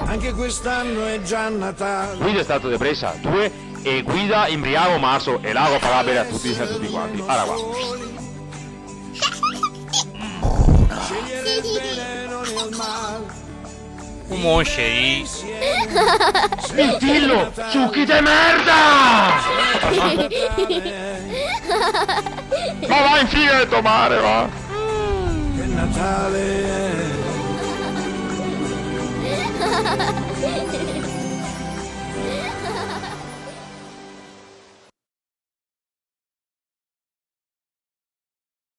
Anche quest'anno è già Natale. Guida è stato depressa 2 e guida imbriaco marzo e l'ago farà bene a tutti quanti. Allora qua. Scegliere il bene non il male. Un mosce. Smintillo, succhi de merda! Ma va in fine a tomare, va! Che Natale è.